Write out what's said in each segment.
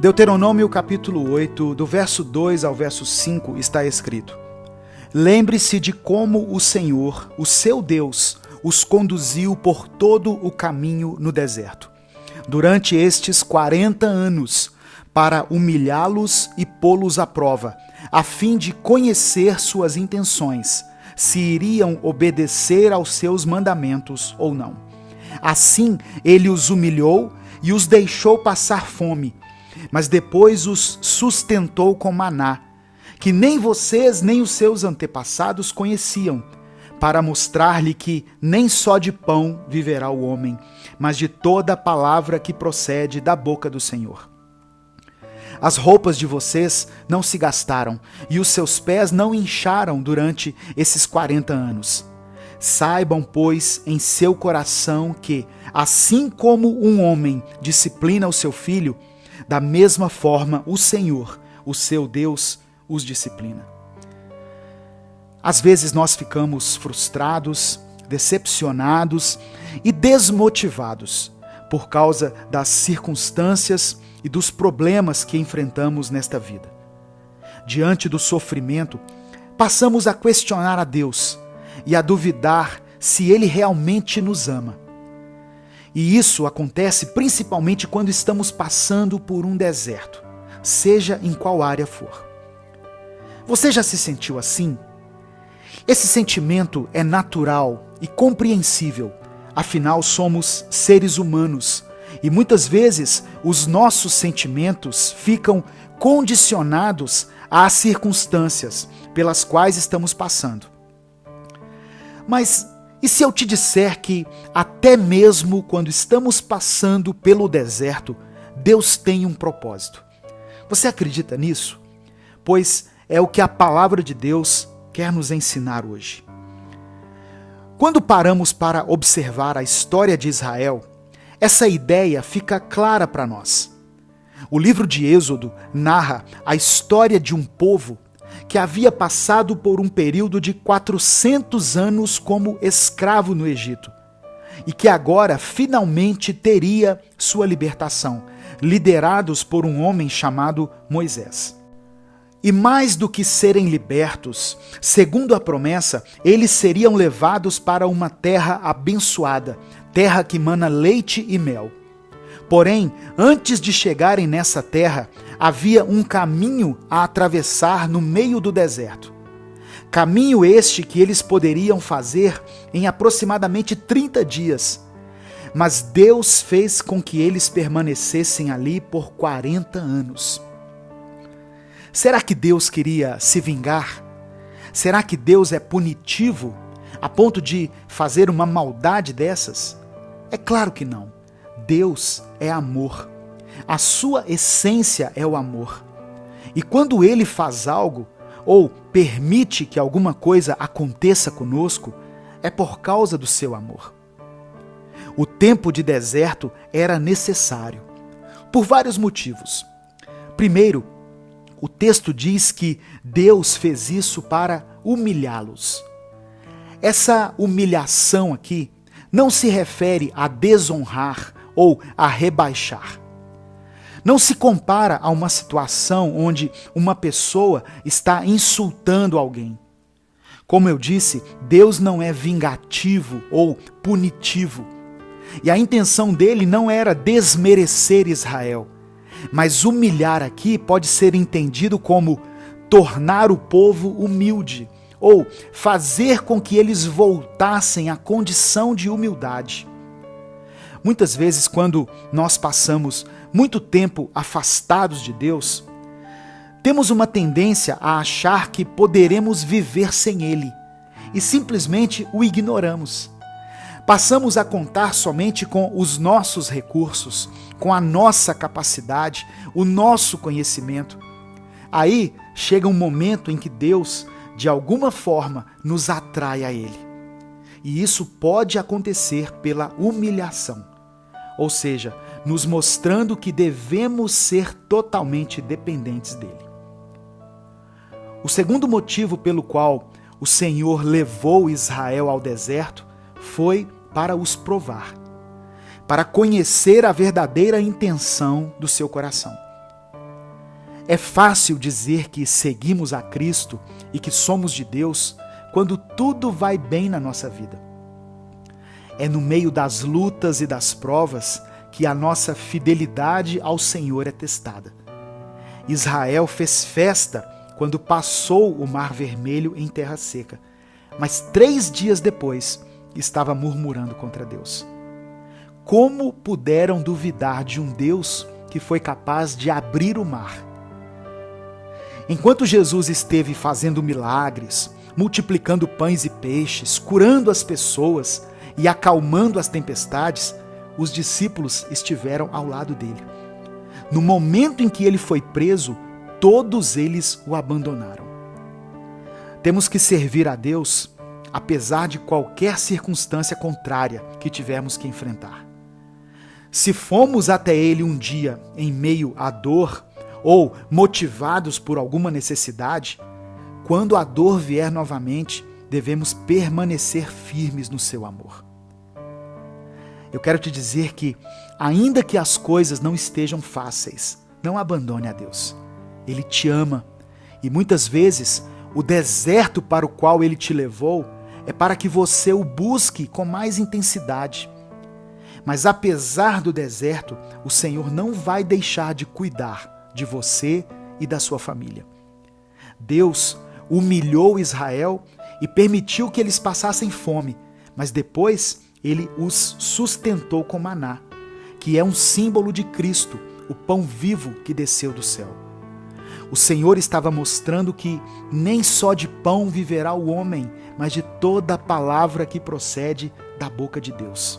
Deuteronômio capítulo 8, do verso 2 ao verso 5, está escrito: Lembre-se de como o Senhor, o seu Deus, os conduziu por todo o caminho no deserto, durante estes 40 anos, para humilhá-los e pô-los à prova, a fim de conhecer suas intenções, se iriam obedecer aos seus mandamentos ou não. Assim, ele os humilhou e os deixou passar fome, mas depois os sustentou com maná, que nem vocês nem os seus antepassados conheciam, para mostrar-lhe que nem só de pão viverá o homem, mas de toda a palavra que procede da boca do Senhor. As roupas de vocês não se gastaram, e os seus pés não incharam durante esses 40 anos. Saibam, pois, em seu coração que, assim como um homem disciplina o seu filho, da mesma forma o Senhor, o seu Deus, os disciplina. Às vezes nós ficamos frustrados, decepcionados e desmotivados por causa das circunstâncias e dos problemas que enfrentamos nesta vida. Diante do sofrimento, passamos a questionar a Deus e a duvidar se Ele realmente nos ama. E isso acontece principalmente quando estamos passando por um deserto, seja em qual área for. Você já se sentiu assim? Esse sentimento é natural e compreensível, afinal somos seres humanos e muitas vezes os nossos sentimentos ficam condicionados às circunstâncias pelas quais estamos passando. Mas e se eu te disser que até mesmo quando estamos passando pelo deserto, Deus tem um propósito? Você acredita nisso? Pois é o que a palavra de Deus quer nos ensinar hoje. Quando paramos para observar a história de Israel, essa ideia fica clara para nós. O livro de Êxodo narra a história de um povo que havia passado por um período de 400 anos como escravo no Egito e que agora finalmente teria sua libertação, liderados por um homem chamado Moisés. E mais do que serem libertos, segundo a promessa, eles seriam levados para uma terra abençoada, terra que mana leite e mel. Porém, antes de chegarem nessa terra, havia um caminho a atravessar no meio do deserto. Caminho este que eles poderiam fazer em aproximadamente 30 dias. Mas Deus fez com que eles permanecessem ali por 40 anos. Será que Deus queria se vingar? Será que Deus é punitivo a ponto de fazer uma maldade dessas? É claro que não. Deus é amor. A sua essência é o amor. E quando Ele faz algo, ou permite que alguma coisa aconteça conosco, é por causa do seu amor. O tempo de deserto era necessário, por vários motivos. Primeiro, o texto diz que Deus fez isso para humilhá-los. Essa humilhação aqui não se refere a desonrar ou a rebaixar. Não se compara a uma situação onde uma pessoa está insultando alguém. Como eu disse, Deus não é vingativo ou punitivo. E a intenção dele não era desmerecer Israel. Mas humilhar aqui pode ser entendido como tornar o povo humilde, ou fazer com que eles voltassem à condição de humildade. Muitas vezes, quando nós passamos muito tempo afastados de Deus, temos uma tendência a achar que poderemos viver sem Ele, e simplesmente o ignoramos. Passamos a contar somente com os nossos recursos, com a nossa capacidade, o nosso conhecimento. Aí chega um momento em que Deus, de alguma forma, nos atrai a Ele. E isso pode acontecer pela humilhação, ou seja, nos mostrando que devemos ser totalmente dependentes dEle. O segundo motivo pelo qual o Senhor levou Israel ao deserto foi para os provar, para conhecer a verdadeira intenção do seu coração. É fácil dizer que seguimos a Cristo e que somos de Deus quando tudo vai bem na nossa vida. É no meio das lutas e das provas que a nossa fidelidade ao Senhor é testada. Israel fez festa quando passou o Mar Vermelho em terra seca, mas 3 dias depois estava murmurando contra Deus. Como puderam duvidar de um Deus que foi capaz de abrir o mar? Enquanto Jesus esteve fazendo milagres, multiplicando pães e peixes, curando as pessoas e acalmando as tempestades, os discípulos estiveram ao lado dele. No momento em que ele foi preso, todos eles o abandonaram. Temos que servir a Deus apesar de qualquer circunstância contrária que tivermos que enfrentar. Se fomos até Ele um dia em meio à dor ou motivados por alguma necessidade, quando a dor vier novamente, devemos permanecer firmes no seu amor. Eu quero te dizer que, ainda que as coisas não estejam fáceis, não abandone a Deus. Ele te ama e muitas vezes o deserto para o qual Ele te levou é para que você o busque com mais intensidade. Mas apesar do deserto, o Senhor não vai deixar de cuidar de você e da sua família. Deus humilhou Israel e permitiu que eles passassem fome, mas depois Ele os sustentou com maná, que é um símbolo de Cristo, o pão vivo que desceu do céu. O Senhor estava mostrando que nem só de pão viverá o homem, mas de toda a palavra que procede da boca de Deus.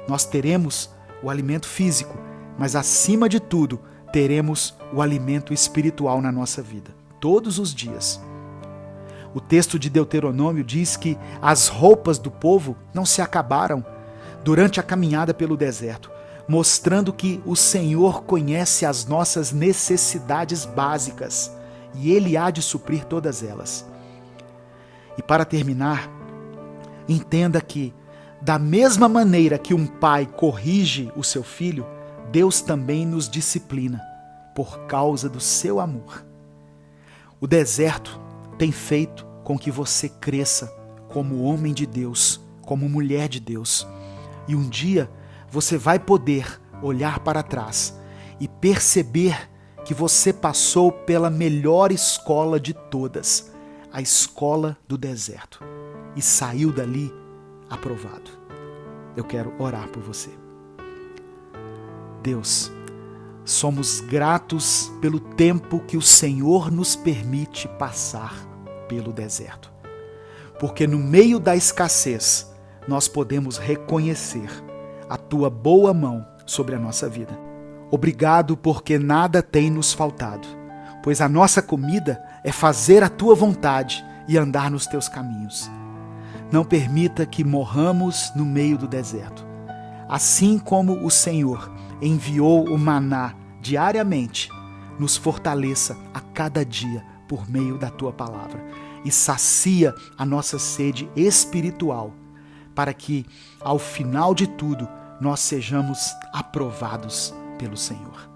Nós teremos o alimento físico, mas acima de tudo, teremos o alimento espiritual na nossa vida, todos os dias. O texto de Deuteronômio diz que as roupas do povo não se acabaram durante a caminhada pelo deserto, mostrando que o Senhor conhece as nossas necessidades básicas e Ele há de suprir todas elas. E para terminar, entenda que, da mesma maneira que um pai corrige o seu filho, Deus também nos disciplina por causa do seu amor. O deserto tem feito com que você cresça como homem de Deus, como mulher de Deus. E um dia você vai poder olhar para trás e perceber que você passou pela melhor escola de todas, a escola do deserto, e saiu dali aprovado. Eu quero orar por você. Deus, somos gratos pelo tempo que o Senhor nos permite passar pelo deserto, porque no meio da escassez nós podemos reconhecer a Tua boa mão sobre a nossa vida. Obrigado porque nada tem nos faltado, pois a nossa comida é fazer a Tua vontade e andar nos Teus caminhos. Não permita que morramos no meio do deserto. Assim como o Senhor enviou o maná diariamente, nos fortaleça a cada dia por meio da Tua palavra e sacia a nossa sede espiritual, para que, ao final de tudo, nós sejamos aprovados pelo Senhor.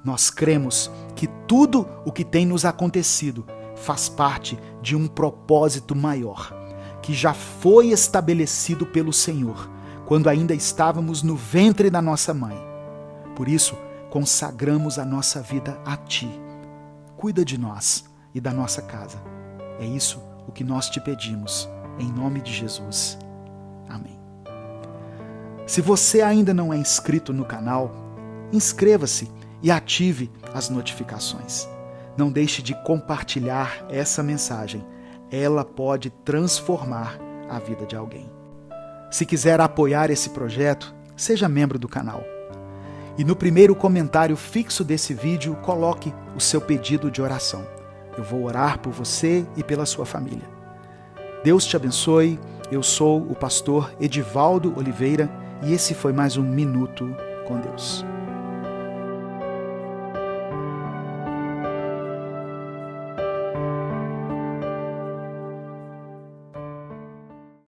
Nós cremos que tudo o que tem nos acontecido faz parte de um propósito maior, que já foi estabelecido pelo Senhor, quando ainda estávamos no ventre da nossa mãe. Por isso, consagramos a nossa vida a Ti. Cuida de nós e da nossa casa. É isso o que nós te pedimos, em nome de Jesus. Amém. Se você ainda não é inscrito no canal, inscreva-se e ative as notificações. Não deixe de compartilhar essa mensagem. Ela pode transformar a vida de alguém. Se quiser apoiar esse projeto, seja membro do canal. E no primeiro comentário fixo desse vídeo, coloque o seu pedido de oração. Eu vou orar por você e pela sua família. Deus te abençoe. Eu sou o pastor Edivaldo Oliveira e esse foi mais um Minuto com Deus.